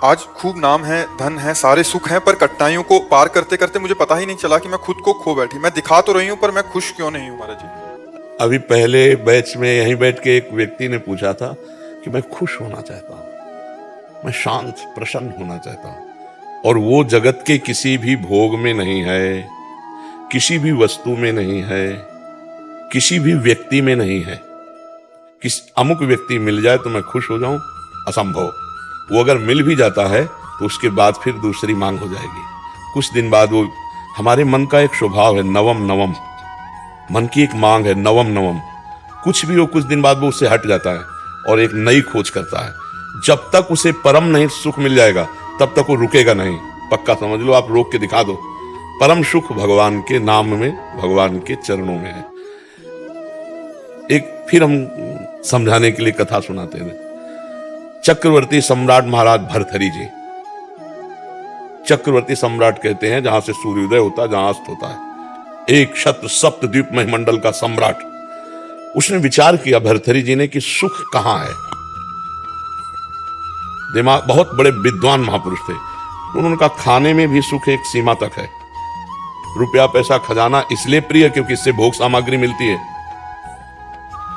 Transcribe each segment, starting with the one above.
आज खूब नाम है, धन है, सारे सुख हैं, पर कठिनाइयों को पार करते करते मुझे पता ही नहीं चला कि मैं खुद को खो बैठी। मैं दिखा तो रही हूँ पर मैं खुश क्यों नहीं हूँ महाराज जी। अभी पहले बैच में यहीं बैठ के एक व्यक्ति ने पूछा था कि मैं खुश होना चाहता हूँ, मैं शांत प्रसन्न होना चाहता हूँ, और वो जगत के किसी भी भोग में नहीं है, किसी भी वस्तु में नहीं है, किसी भी व्यक्ति में नहीं है। किस अमुक व्यक्ति मिल जाए तो मैं खुश हो जाऊं, असंभव। वो अगर मिल भी जाता है तो उसके बाद फिर दूसरी मांग हो जाएगी। कुछ दिन बाद वो, हमारे मन का एक स्वभाव है नवम नवम, मन की एक मांग है नवम नवम। कुछ भी हो, कुछ दिन बाद वो उससे हट जाता है और एक नई खोज करता है। जब तक उसे परम नहीं सुख मिल जाएगा तब तक वो रुकेगा नहीं। पक्का समझ लो, आप रोक के दिखा दो। परम सुख भगवान के नाम में, भगवान के चरणों में है। एक फिर हम समझाने के लिए कथा सुनाते हैं। चक्रवर्ती सम्राट महाराज भर्तहरि जी, चक्रवर्ती सम्राट कहते हैं जहां से सूर्योदय होता है, जहां अस्त होता है, एक छत्र सप्त द्वीप मंडल का सम्राट। उसने विचार किया भर्तहरि जी ने कि सुख कहां है। दिमाग, बहुत बड़े विद्वान महापुरुष थे। उन्होंने कहा खाने में भी सुख एक सीमा तक है। रुपया पैसा खजाना इसलिए प्रिय क्योंकि इससे भोग सामग्री मिलती है।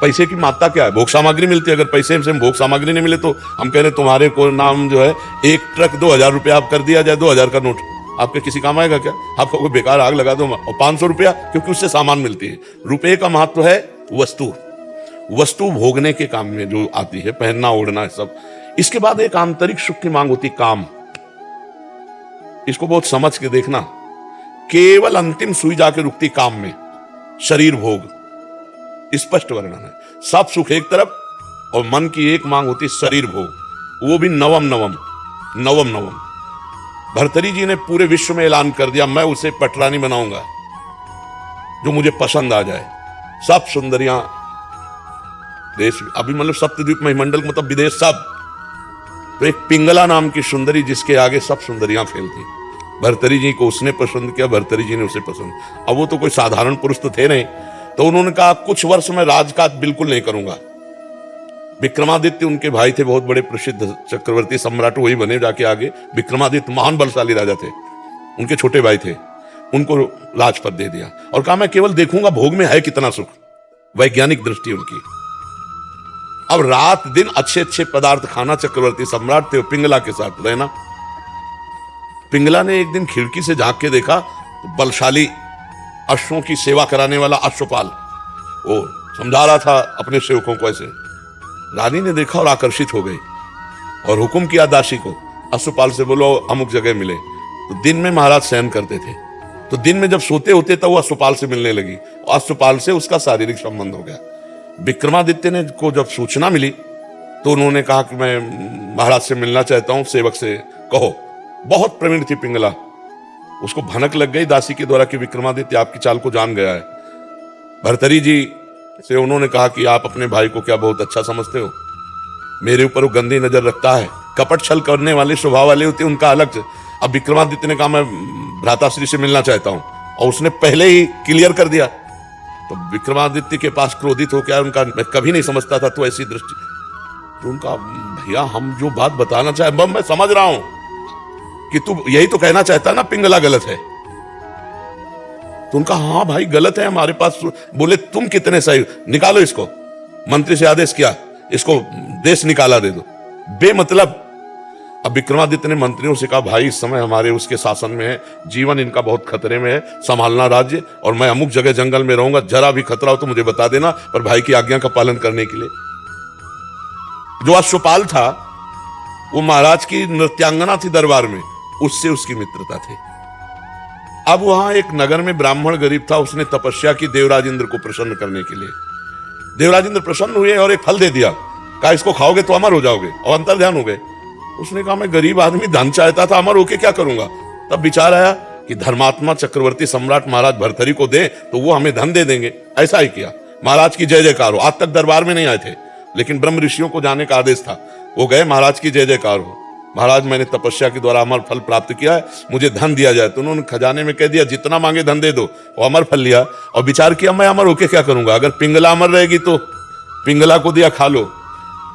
पैसे की मात्रा क्या है? भोग सामग्री मिलती है। अगर पैसे से भोग सामग्री नहीं मिले तो हम कह रहे तुम्हारे को नाम जो है एक ट्रक 2000 रुपया आप कर दिया जाए, 2000 का नोट आपके किसी काम आएगा क्या? आपको कोई बेकार आग लगा दो। और 500 रुपया, क्योंकि उससे सामान मिलती है। रुपये का महत्व है वस्तु, वस्तु भोगने के काम में जो आती है, पहनना ओढ़ना सब। इसके बाद एक आंतरिक सुख की मांग होती, काम। इसको बहुत समझ के देखना। केवल अंतिम सुई जाके रुकती काम में, शरीर भोग, स्पष्ट वर्णन है। सब सुख एक तरफ और मन की एक मांग होती शरीर भोग, वो भी नवम नवम नवम नवम। भर्तहरि जी ने पूरे विश्व में ऐलान कर दिया मैं उसे पटरानी बनाऊंगा जो मुझे पसंद आ जाए। सब सुंदरियां देश, अभी मतलब सप्तद्वीप मंडल मतलब विदेश सब। तो एक पिंगला नाम की सुंदरी जिसके आगे सब सुंदरियां फेल थी। भर्तहरि जी को उसने पसंद किया, भर्तहरि जी ने उसे पसंद। अब वो तो कोई साधारण पुरुष तो थे नहीं, तो उन्होंने कहा कुछ वर्ष में राजकाज बिल्कुल नहीं करूंगा। विक्रमादित्य उनके भाई थे, बहुत बड़े प्रसिद्ध चक्रवर्ती सम्राट, वही बने जाके आगे। विक्रमादित्य महान बलशाली राजा थे, उनके छोटे भाई थे। उनको राजपद दे दिया और कहा मैं केवल देखूंगा भोग में है कितना सुख। वैज्ञानिक दृष्टि उनकी। अब रात दिन अच्छे अच्छे पदार्थ खाना। चक्रवर्ती सम्राट थे, पिंगला के साथ रहना। पिंगला ने एक दिन खिड़की से झांक के देखा तो बलशाली अश्वों की सेवा कराने वाला अश्वपाल वो समझा रहा था अपने सेवकों को ऐसे। रानी ने देखा और आकर्षित हो गई और हुक्म किया दासी को, अश्वपाल से बोलो अमुक जगह मिले। तो दिन में महाराज शयन करते थे, तो दिन में जब सोते होते तब वो अश्वपाल से मिलने लगी और अश्वपाल से उसका शारीरिक संबंध हो गया। विक्रमादित्य ने को जब सूचना मिली तो उन्होंने कहा कि मैं महाराज से मिलना चाहता हूं, सेवक से कहो। बहुत प्रवीण थी पिंगला, उसको भनक लग गई दासी के द्वारा कि विक्रमादित्य आपकी चाल को जान गया है। भर्तहरि जी से उन्होंने कहा कि आप अपने भाई को क्या बहुत अच्छा समझते हो? मेरे ऊपर वो गंदी नजर रखता है। कपट छल करने वाले स्वभाव वाले होते उनका अलग से। अब विक्रमादित्य ने कहा मैं भ्राताश्री से मिलना चाहता हूं और उसने पहले ही क्लियर कर दिया। तो विक्रमादित्य के पास क्रोधित हो गया। उनका मैं कभी नहीं समझता था तो ऐसी दृष्टि। तो उनका भैया हम जो बात बताना चाहे मैं समझ रहा हूं कि तू यही तो कहना चाहता ना पिंगला गलत है। तो उनका हाँ भाई गलत है हमारे पास। बोले तुम कितने सही, निकालो इसको। मंत्री से आदेश किया इसको देश निकाला दे दो बेमतलब। अब विक्रमादित्य ने मंत्रियों से कहा भाई इस समय हमारे उसके शासन में है, जीवन इनका बहुत खतरे में है, संभालना राज्य, और मैं अमुक जगह जंगल में रहूंगा, जरा भी खतरा हो तो मुझे बता देना, पर भाई की आज्ञा का पालन करने के लिए। जो अश्वपाल था वो महाराज की नृत्यांगना थी दरबार में, उससे उसकी मित्रता थी। अब वहां एक नगर में ब्राह्मण गरीब था, उसने तपस्या की देवराज इंद्र को प्रसन्न करने के लिए। देवराज इंद्र प्रसन्न हुए और एक फल दे दिया, कहा इसको खाओगे तो अमर हो जाओगे, और अंतर ध्यान हो गए। उसने कहा मैं गरीब आदमी धन चाहता था, अमर होके क्या करूंगा? तब विचार आया कि धर्मात्मा चक्रवर्ती सम्राट महाराज भर्तहरि को दे तो वो हमें धन दे देंगे। ऐसा ही किया। महाराज की जय जयकार हो। आज तक दरबार में नहीं आए थे, लेकिन ब्रह्म ऋषियों को जाने का आदेश था। वो गए, महाराज की जय जयकार हो, महाराज मैंने तपस्या के द्वारा अमर फल प्राप्त किया है, मुझे धन दिया जाए। तो उन्होंने खजाने में कह दिया जितना मांगे धन दे दो। वो अमर फल लिया और विचार किया मैं अमर होके क्या करूंगा? अगर पिंगला अमर रहेगी तो पिंगला को दिया खा लो,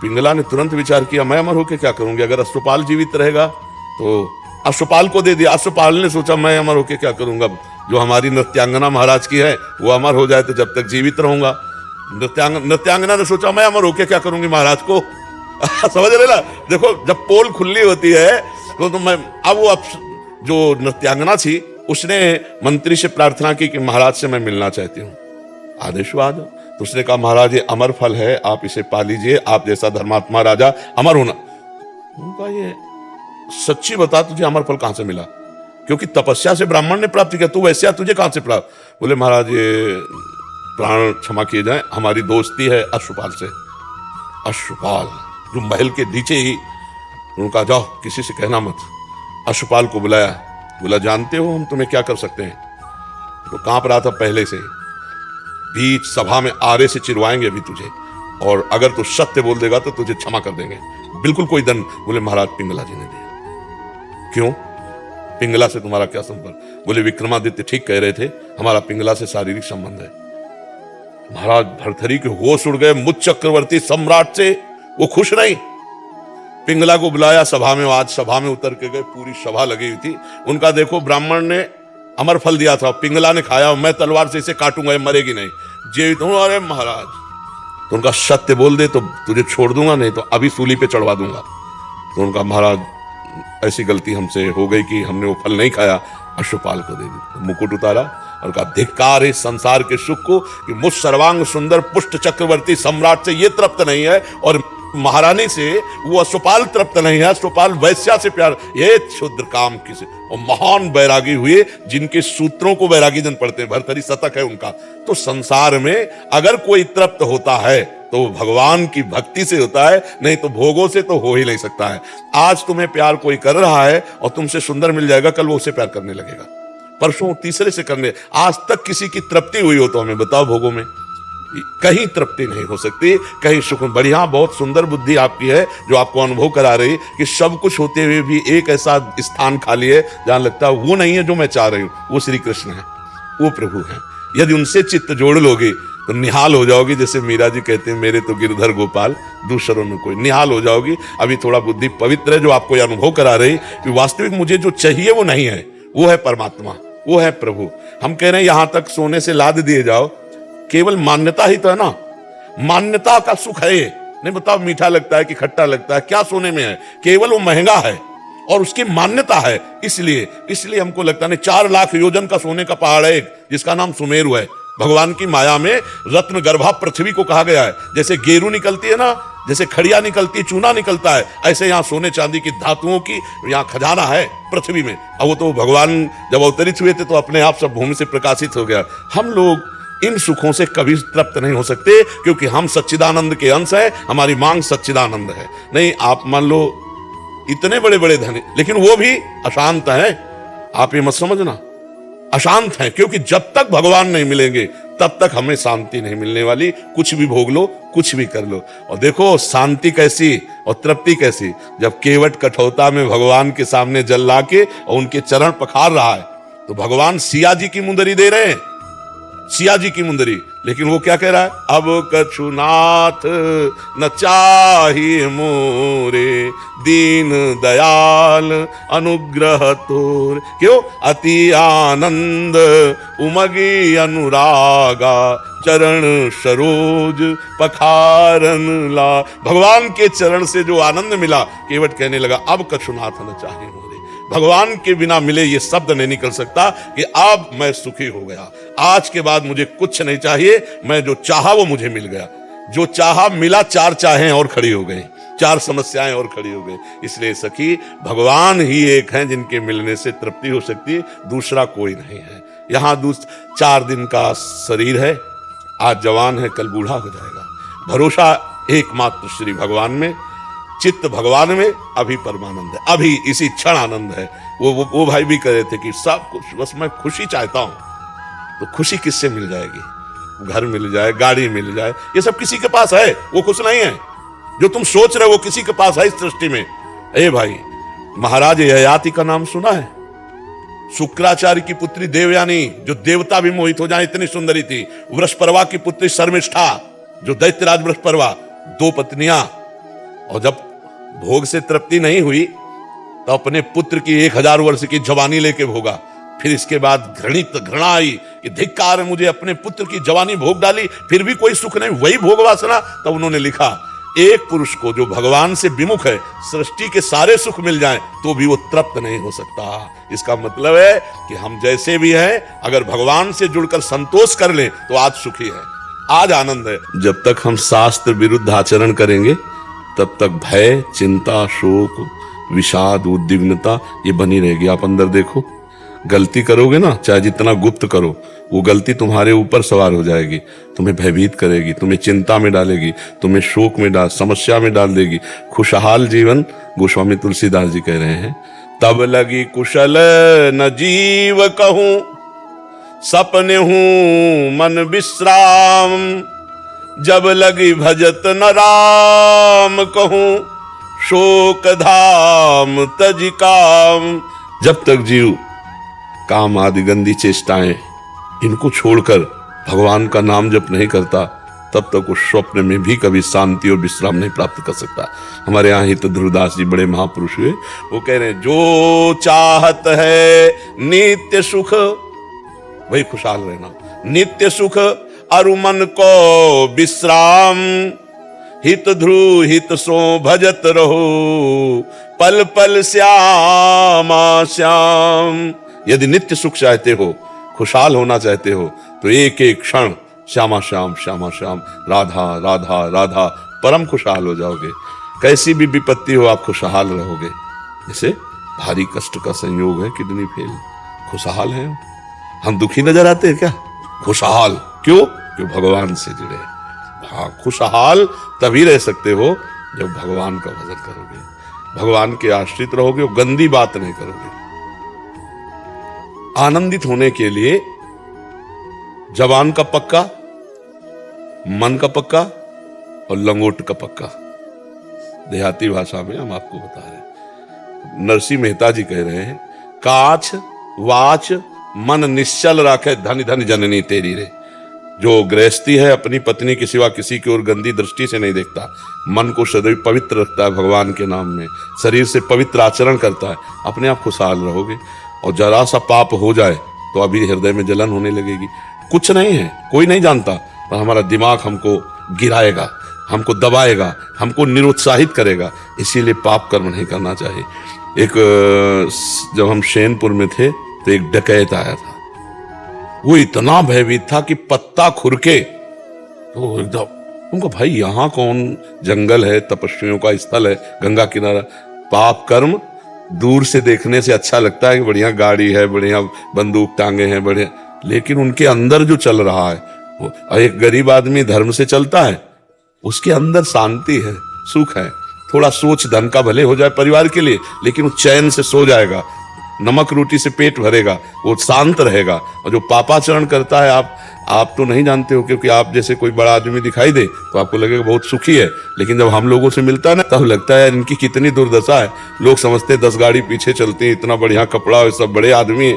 पिंगला ने तुरंत विचार किया, मैं अमर होके क्या करूंगी? अगर अश्वपाल जीवित रहेगा तो अश्वपाल को दे दिया। अश्वपाल ने सोचा मैं अमर होके क्या करूंगा, जो हमारी नृत्यांगना महाराज की है वो अमर हो जाए तो जब तक जीवित रहूंगा। नृत्यांगना ने सोचा मैं अमर होके क्या करूंगी महाराज को। समझ रहे ना? देखो जब पोल खुली होती है तो मैं अब जो नृत्यांगना थी उसने मंत्री से प्रार्थना की कि महाराज से मैं मिलना चाहती हूँ, आदेश आ जाओ। तो उसने कहा महाराज ये अमर फल है, आप इसे पा लीजिए, आप जैसा धर्मात्मा राजा अमर होना। उनका ये सच्ची बता तुझे अमर फल कहां से मिला? क्योंकि तपस्या से ब्राह्मण ने प्राप्त किया, तू वैसे तुझे कहां से प्राप्त? बोले महाराज ये प्राण क्षमा किए जाए, हमारी दोस्ती है अश्वपाल से। अश्वपाल जो महल के नीचे ही, उनका जाओ किसी से कहना मत। अश्वपाल को बुलाया, बोला जानते हो हम तुम्हें क्या कर सकते हैं? तो कांप रहा था पहले से। बीच सभा में आरे से चिरवाएंगे अभी तुझे, और अगर तू सत्य बोल देगा तो तुझे क्षमा कर देंगे, बिल्कुल कोई दंड। बोले महाराज पिंगला जी ने दिया। क्यों? पिंगला से तुम्हारा क्या संपर्क? बोले विक्रमादित्य ठीक कह रहे थे, हमारा पिंगला से शारीरिक संबंध है। महाराज भर्तहरि के होश उड़ गए। मुझ चक्रवर्ती सम्राट से वो खुश नहीं। पिंगला को बुलाया सभा में, आज सभा में उतर के गए, पूरी सभा लगी हुई थी। उनका देखो ब्राह्मण ने अमर फल दिया था, पिंगला ने खाया, मैं तलवार से इसे काटूंगा, ये मरेगी नहीं, जीवित हूं। अरे महाराज तो उनका सत्य बोल दे तो तुझे छोड़ दूंगा, नहीं तो अभी सूली पे चढ़वा दूंगा। तो उनका महाराज ऐसी गलती हमसे हो गई कि हमने वो फल नहीं खाया, अश्वपाल को दे दी। तो मुकुट उतारा और कहा धिक्कार है संसार के सुख को कि मुझ सर्वांग सुंदर पुष्ट चक्रवर्ती सम्राट से ये तृप्त नहीं है, और महारानी से वो अश्वपाल तृप्त नहीं है। अश्वपाल वैश्या से प्यार, ये क्षुद्र काम किसे। और महान बैरागी हुए जिनके सूत्रों को बैरागी जन पढ़ते हैं, भर्तहरि शतक है उनका। तो संसार में अगर कोई तृप्त होता है तो वो भगवान की भक्ति से होता है, नहीं तो भोगों से तो हो ही नहीं सकता है। आज तुम्हें प्यार कोई कर रहा है और तुमसे सुंदर मिल जाएगा, कल वो उसे प्यार करने लगेगा, परसों तीसरे से करने। आज तक किसी की तृप्ति हुई हो तो हमें बताओ? भोगों में कहीं तृप्ति नहीं हो सकती, कहीं सुख। बढ़िया बहुत सुंदर बुद्धि आपकी है जो आपको अनुभव करा रही कि सब कुछ होते हुए भी एक ऐसा स्थान खाली है जहां लगता है वो नहीं है जो मैं चाह रही हूं। वो श्री कृष्ण है, वो प्रभु है। यदि उनसे चित्त जोड़ लोगे तो निहाल हो जाओगी। जैसे मीरा जी कहते हैं मेरे तो गिरधर गोपाल दूसरों में कोई, निहाल हो जाओगी। अभी थोड़ा बुद्धि पवित्र है जो आपको यह अनुभव करा रही कि वास्तविक मुझे जो चाहिए वो नहीं है, वो है परमात्मा, वो है प्रभु। हम कह रहे हैं यहां तक सोने से लाद दिए जाओ, केवल मान्यता ही तो है ना, मान्यता का सुख है ये। नहीं बताओ मीठा लगता है कि खट्टा लगता है, क्या सोने में है? केवल वो महंगा है और उसकी मान्यता है। इसलिए हमको लगता नहीं। 4 लाख योजन का सोने का पहाड़ है एक, जिसका नाम सुमेरु है। भगवान की माया में रत्न गर्भा पृथ्वी को कहा गया है। जैसे गेरू निकलती है ना, जैसे खड़िया निकलती है, चूना निकलता है, ऐसे यहाँ सोने चांदी की धातुओं की यहाँ खजाना है पृथ्वी में। अब वो तो भगवान जब अवतरित हुए थे तो अपने आप सब भूमि से प्रकाशित हो गया। हम लोग इन सुखों से कभी तृप्त नहीं हो सकते क्योंकि हम सच्चिदानंद के अंश हैं, हमारी मांग सच्चिदानंद है। नहीं, आप मान लो इतने बड़े बड़े धनी, लेकिन वो भी अशांत हैं। आप ये मत समझना, अशांत हैं, क्योंकि जब तक भगवान नहीं मिलेंगे तब तक हमें शांति नहीं मिलने वाली। कुछ भी भोग लो, कुछ भी कर लो। और देखो शांति कैसी और तृप्ति कैसी, जब केवट कठौता में भगवान के सामने जल ला के और उनके चरण पखार रहा है तो भगवान सिया जी की मुंदरी दे रहे हैं, सिया जी की मुंदरी। लेकिन वो क्या कह रहा है? अब कछुनाथ न चाहिए मोरे, दीन दयाल अनुग्रह तोर। क्यों? अति आनंद उमगी अनुरागा, चरण सरोज पखारन ला। भगवान के चरण से जो आनंद मिला, केवट कहने लगा अब कछुनाथ न चाहिए मोरे। भगवान के बिना मिले ये शब्द नहीं निकल सकता कि अब मैं सुखी हो गया, आज के बाद मुझे कुछ नहीं चाहिए, मैं जो चाहा वो मुझे मिल गया। जो चाहा मिला, 4 चाहें और खड़ी हो गई, 4 समस्याएं और खड़ी हो गई। इसलिए सखी, भगवान ही एक हैं जिनके मिलने से तृप्ति हो सकती है, दूसरा कोई नहीं है। यहाँ 4 दिन का शरीर है, आज जवान है कल बूढ़ा हो जाएगा। भरोसा एकमात्र श्री भगवान में, चित्त भगवान में, अभी परमानंद है, अभी इसी क्षण आनंद है। वो भाई भी कह रहे थे कि सब कुछ बस मैं खुशी चाहता हूं। तो खुशी किससे मिल जाएगी? घर मिल जाए, गाड़ी मिल जाए, ये सब किसी के पास है, वो खुश नहीं है। जो तुम सोच रहे हो वो किसी के पास है इस सृष्टि में। ए भाई, महाराज ययाति का नाम सुना है? शुक्राचार्य की पुत्री देवयानी, जो देवता भी मोहित हो जाए इतनी सुंदरी थी। वृषपर्वा की पुत्री शर्मिष्ठा, जो दैत्यराज वृषपर्वा, 2 पत्नियां, और जब भोग से तृप्ति नहीं हुई तो अपने पुत्र की 1000 वर्ष की जवानी लेके भोगा। फिर इसके बाद घृणा आई कि धिक्कार है, मुझे अपने पुत्र की जवानी भोग डाली, फिर भी कोई सुख नहीं, वही भोग वासना। तब उन्होंने लिखा, एक पुरुष को जो भगवान से विमुख है, सृष्टि के सारे सुख मिल जाएं तो भी वो तृप्त नहीं हो सकता। इसका मतलब है कि हम जैसे भी हैं, अगर भगवान से जुड़कर संतोष कर लें तो आज सुखी है, आज आनंद है। जब तक हम शास्त्र विरुद्ध आचरण करेंगे तब तक भय, चिंता, शोक, विषाद, उद्विग्नता ये बनी रहेगी। आप अंदर देखो, गलती करोगे ना, चाहे जितना गुप्त करो, वो गलती तुम्हारे ऊपर सवार हो जाएगी, तुम्हें भयभीत करेगी, तुम्हें चिंता में डालेगी, तुम्हें शोक में समस्या में डाल देगी। खुशहाल जीवन, गोस्वामी तुलसीदास जी कह रहे हैं, तब लगी कुशल न जीव कहूं, सपने हूं मन विश्राम, जब लगी भजत न राम कहूं, शोक धाम तज काम। जब तक जीव काम आदि गंदी चेष्टाएं इनको छोड़कर भगवान का नाम जप नहीं करता, तब तक वो स्वप्न में भी कभी शांति और विश्राम नहीं प्राप्त कर सकता। हमारे यहाँ ही तो ध्रुवदास जी बड़े महापुरुष हुए, वो कह रहे हैं, जो चाहत है नित्य सुख, वही खुशहाल रहना, नित्य सुख अरु मन को विश्राम, हित ध्रुव हित सो भजत रहो, पल पल श्यामा श्याम। यदि नित्य सुख चाहते हो, खुशहाल होना चाहते हो, तो एक एक क्षण श्यामा श्याम श्यामा श्याम, राधा राधा राधा, परम खुशहाल हो जाओगे। कैसी भी विपत्ति हो, आप खुशहाल रहोगे। जैसे भारी कष्ट का संयोग है, किडनी फेल, खुशहाल है हम, दुखी नजर आते हैं क्या? खुशहाल क्यों? क्यों? भगवान से जुड़े। हाँ, खुशहाल तभी रह सकते हो जब भगवान का भजन करोगे, भगवान के आश्रित रहोगे, गंदी बात नहीं करोगे। आनंदित होने के लिए जबान का पक्का, मन का पक्का और लंगोट का पक्का। देहाती भाषा में हम आपको बता रहे हैं, नरसिंह मेहता जी कह रहे हैं, काछ वाच मन निश्चल राखे, धन धन जननी तेरी रे। जो गृहस्थी है, अपनी पत्नी के सिवा किसी की ओर गंदी दृष्टि से नहीं देखता, मन को सदैव पवित्र रखता है भगवान के नाम में, शरीर से पवित्र आचरण करता है, अपने आप खुशहाल रहोगे। और जरा सा पाप हो जाए तो अभी हृदय में जलन होने लगेगी। कुछ नहीं है, कोई नहीं जानता, पर हमारा दिमाग हमको गिराएगा, हमको दबाएगा, हमको निरुत्साहित करेगा। इसीलिए पाप कर्म नहीं करना चाहिए। जब हम शैनपुर में थे तो एक डकैत आया था, वो इतना भयभीत था कि पत्ता खुरके तो एकदम उनको, भाई यहाँ कौन, जंगल है, तपस्वियों का स्थल है, गंगा किनारा। पाप कर्म दूर से देखने से अच्छा लगता है कि बढ़िया गाड़ी है, बढ़िया बंदूक टांगे हैं, बढ़िया, लेकिन उनके अंदर जो चल रहा है, वो एक गरीब आदमी धर्म से चलता है, उसके अंदर शांति है, सुख है। थोड़ा सोच धन का भले हो जाए परिवार के लिए, लेकिन वो चैन से सो जाएगा, नमक रोटी से पेट भरेगा, वो शांत रहेगा। और जो पापाचरण करता है, आप तो नहीं जानते हो, क्योंकि आप जैसे कोई बड़ा आदमी दिखाई दे तो आपको लगेगा बहुत सुखी है, लेकिन जब हम लोगों से मिलता है ना, तब लगता है इनकी कितनी दुर्दशा है। लोग समझते 10 गाड़ी पीछे चलती है, इतना बढ़िया कपड़ा है, सब बड़े आदमी है।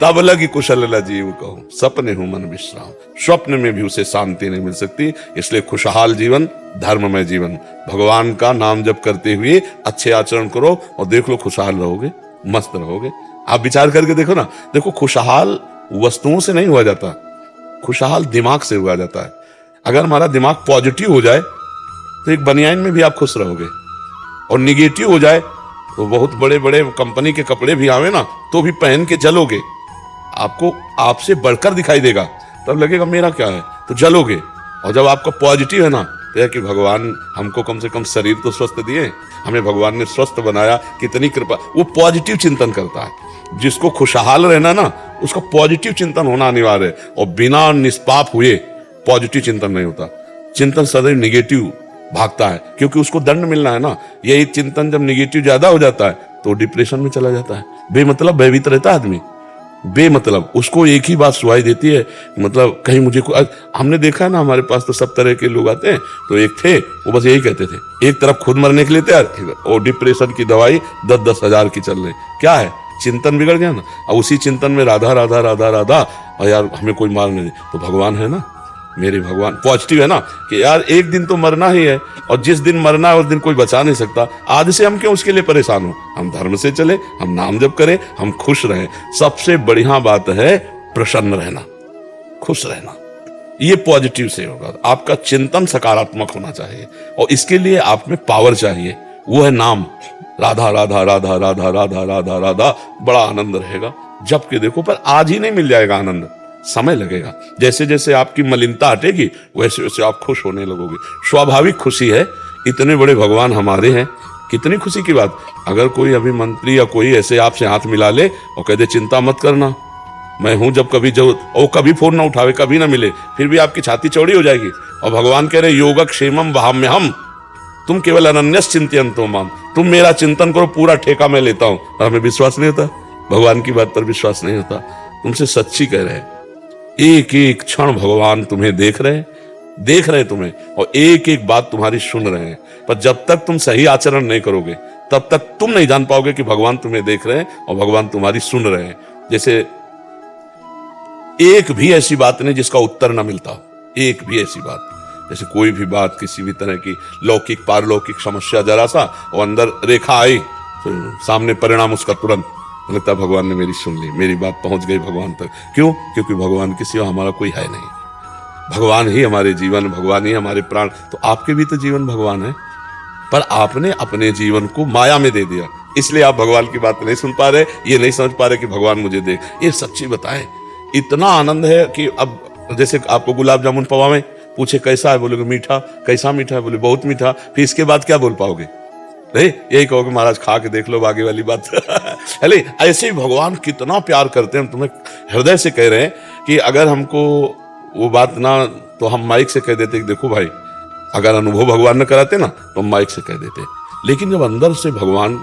तब लगी कुशल जीव कहूं, सपने हूं मन विश्राम। स्वप्न में भी उसे शांति नहीं मिल सकती। इसलिए खुशहाल जीवन, धर्ममय जीवन, भगवान का नाम जप करते हुए अच्छे आचरण करो और देख लो खुशहाल रहोगे, मस्त रहोगे। आप विचार करके देखो ना, देखो खुशहाल वस्तुओं से नहीं हुआ जाता, खुशहाल दिमाग से हुआ जाता है। अगर हमारा दिमाग पॉजिटिव हो जाए तो एक बनियान में भी आप खुश रहोगे, और निगेटिव हो जाए तो बहुत बड़े बड़े कंपनी के कपड़े भी आवे ना तो भी पहन के जलोगे, आपको आपसे बढ़कर दिखाई देगा, तब लगेगा मेरा क्या है, तो जलोगे। और जब आपका पॉजिटिव है ना, तो यह कि भगवान हमको कम से कम शरीर तो स्वस्थ दिए, हमें भगवान ने स्वस्थ बनाया, कितनी कृपा, वो पॉजिटिव चिंतन करता है। जिसको खुशहाल रहना ना, उसका पॉजिटिव चिंतन होना अनिवार्य है, और बिना निष्पाप हुए पॉजिटिव चिंतन नहीं होता। चिंतन सदैव निगेटिव भागता है, क्योंकि उसको दंड मिलना है ना। यही चिंतन जब निगेटिव ज्यादा हो जाता है तो डिप्रेशन में चला जाता है, बेमतलब भयभीत रहता है आदमी, बेमतलब। उसको एक ही बात सुनाई देती है, मतलब कहीं मुझे हमने देखा है ना, हमारे पास तो सब तरह के लोग आते हैं। तो एक थे, वो बस यही कहते थे, एक तरफ खुद मरने के लिए तैयार, और डिप्रेशन की दवाई 10-10 हजार की चल रही। क्या है, चिंतन बिगड़ गया ना। और उसी चिंतन में राधा राधा राधा राधा, और यार हमें कोई मार नहीं दे, तो भगवान है ना, मेरे भगवान पॉजिटिव है ना कि यार एक दिन तो मरना ही है, और जिस दिन मरना है उस दिन कोई बचा नहीं सकता। आज से हम क्यों उसके लिए परेशान हो, हम धर्म से चले, हम नाम जप करें, हम खुश रहें। सबसे बढ़िया बात है प्रसन्न रहना, खुश रहना। ये पॉजिटिव से होगा। आपका चिंतन सकारात्मक होना चाहिए, और इसके लिए आप में पावर चाहिए, वो है नाम। राधा राधा राधा राधा राधा राधा राधा, बड़ा आनंद रहेगा जब के देखो। पर आज ही नहीं मिल जाएगा आनंद, समय लगेगा। जैसे जैसे आपकी मलिनता हटेगी वैसे वैसे आप खुश होने लगोगे। स्वाभाविक खुशी है, इतने बड़े भगवान हमारे हैं, कितनी खुशी की बात। अगर कोई अभी मंत्री या कोई ऐसे आपसे हाथ मिला ले और कह दे चिंता मत करना, मैं हूं जब कभी जरूरत, और कभी फोन ना उठावे, कभी ना मिले, फिर भी आपकी छाती चौड़ी हो जाएगी। और भगवान कह रहे योगक्षेमम वहाम्यहम्, तुम केवल अनन्यस चिंतयन्तो माम, तुम मेरा चिंतन करो, पूरा ठेका मैं लेता हूं। और हमें विश्वास नहीं होता, भगवान की बात पर विश्वास नहीं होता। तुमसे सच्ची कह रहे हैं, एक एक क्षण भगवान तुम्हें देख रहे तुम्हें, और एक एक बात तुम्हारी सुन रहे हैं। पर जब तक तुम सही आचरण नहीं करोगे तब तक तुम नहीं जान पाओगे कि भगवान तुम्हें देख रहे हैं और भगवान तुम्हारी सुन रहे हैं। जैसे एक भी ऐसी बात नहीं जिसका उत्तर ना मिलता हो, एक भी ऐसी बात। जैसे कोई भी बात, किसी भी तरह की लौकिक पारलौकिक समस्या, जरा सा और अंदर रेखा आई तो सामने परिणाम उसका तुरंत लगता है भगवान ने मेरी सुन ली, मेरी बात पहुंच गई भगवान तक। क्यों? क्योंकि भगवान के सिवा हमारा कोई है नहीं, भगवान ही हमारे जीवन, भगवान ही हमारे प्राण। तो आपके भी तो जीवन भगवान है, पर आपने अपने जीवन को माया में दे दिया, इसलिए आप भगवान की बात नहीं सुन पा रहे, ये नहीं समझ पा रहे कि भगवान मुझे देख। ये सच्ची बताएं, इतना आनंद है कि अब जैसे आपको गुलाब जामुन पवावे, पूछे कैसा है, बोलोगे मीठा। कैसा मीठा है? बोले बहुत मीठा। फिर इसके बाद क्या बोल पाओगे? नहीं, यही कहोगे महाराज खा के देख लो, आगे वाली बात। अरे ऐसे ही भगवान कितना प्यार करते हैं, तुम्हें हृदय से कह रहे हैं कि अगर हमको वो बात ना, तो हम माइक से कह देते कि देखो भाई, अगर अनुभव भगवान ने कराते ना तो हम माइक से कह देते। लेकिन जब अंदर से भगवान,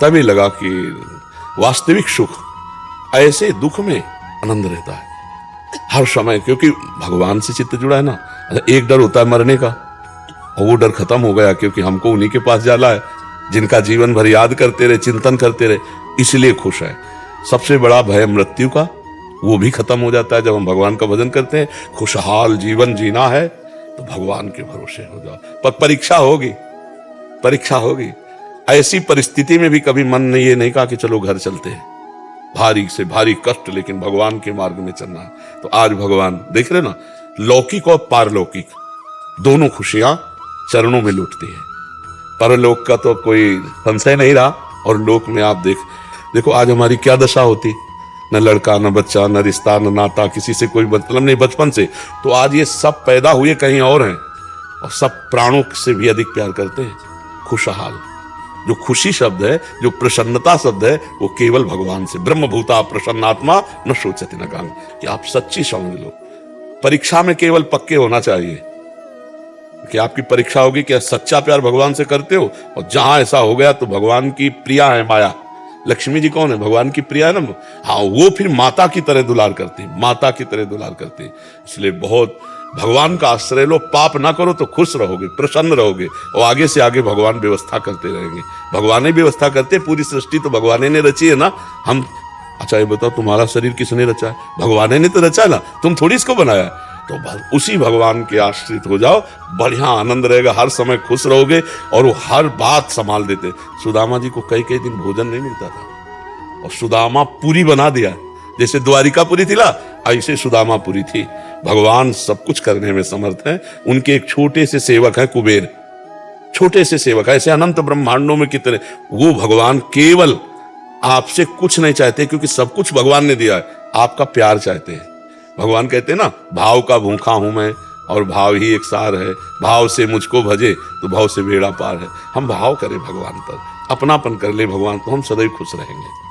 तभी लगा कि वास्तविक सुख, ऐसे दुख में आनंद रहता है हर समय, क्योंकि भगवान से चित्त जुड़ा है ना। एक डर होता है मरने का, और वो डर खत्म हो गया, क्योंकि हमको उन्हीं के पास जाना है जिनका जीवन भर याद करते रहे, चिंतन करते रहे, इसलिए खुश है। सबसे बड़ा भय मृत्यु का, वो भी खत्म हो जाता है जब हम भगवान का भजन करते हैं। खुशहाल जीवन जीना है तो भगवान के भरोसे हो जाओ। पर परीक्षा होगी, परीक्षा होगी। ऐसी परिस्थिति में भी कभी मन ने ये नहीं कहा कि चलो घर चलते हैं, भारी से भारी कष्ट, लेकिन भगवान के मार्ग में चलना है। तो आज भगवान देख रहे ना, लौकिक और पारलौकिक दोनों खुशियां चरणों में लूटती है। परलोक का तो कोई संशय नहीं रहा, और लोक में आप देखो आज हमारी क्या दशा होती, न लड़का न बच्चा, न रिश्ता न नाता, किसी से कोई मतलब नहीं बचपन से। तो आज ये सब पैदा हुए कहीं और हैं, और सब प्राणों से भी अधिक प्यार करते हैं। खुशहाल, जो खुशी शब्द है, जो प्रसन्नता शब्द है, वो केवल भगवान से। ब्रह्मभूता प्रसन्नात्मा न शोचति न कांग, कि आप सच्ची समझ लो। परीक्षा में केवल पक्के होना चाहिए कि आपकी परीक्षा होगी कि सच्चा प्यार भगवान से करते हो। और जहां ऐसा हो गया तो भगवान की प्रिया है माया। लक्ष्मी जी कौन है? भगवान की प्रिया है ना। हाँ, वो फिर माता की तरह दुलार करती, माता की तरह दुलार करती। इसलिए बहुत भगवान का आश्रय लो, पाप ना करो तो खुश रहोगे, प्रसन्न रहोगे, और आगे से आगे भगवान व्यवस्था करते रहेंगे। भगवान ही व्यवस्था करते, पूरी सृष्टि तो भगवान ने रची है ना। हम, अच्छा ये बताओ तुम्हारा शरीर किसने रचा है? भगवान ने तो रचा है ना, तुम थोड़ी इसको बनाया है। तो उसी भगवान के आश्रित हो जाओ, बढ़िया आनंद रहेगा, हर समय खुश रहोगे, और वो हर बात संभाल देते। सुदामा जी को कई कई दिन भोजन नहीं मिलता था, और सुदामा पूरी बना दिया। जैसे द्वारिकापुरी थी ना, ऐसे सुदामापुरी थी। भगवान सब कुछ करने में समर्थ है। उनके एक छोटे से सेवक है कुबेर, छोटे से सेवक है, ऐसे अनंत ब्रह्मांडों में कितने। वो भगवान केवल आपसे कुछ नहीं चाहते, क्योंकि सब कुछ भगवान ने दिया है, आपका प्यार चाहते हैं। भगवान कहते हैं ना, भाव का भूखा हूं मैं, और भाव ही एक सार है। भाव से मुझको भजे तो भाव से बेड़ा पार है। हम भाव करें भगवान पर, अपनापन कर ले भगवान, तो हम सदैव खुश रहेंगे।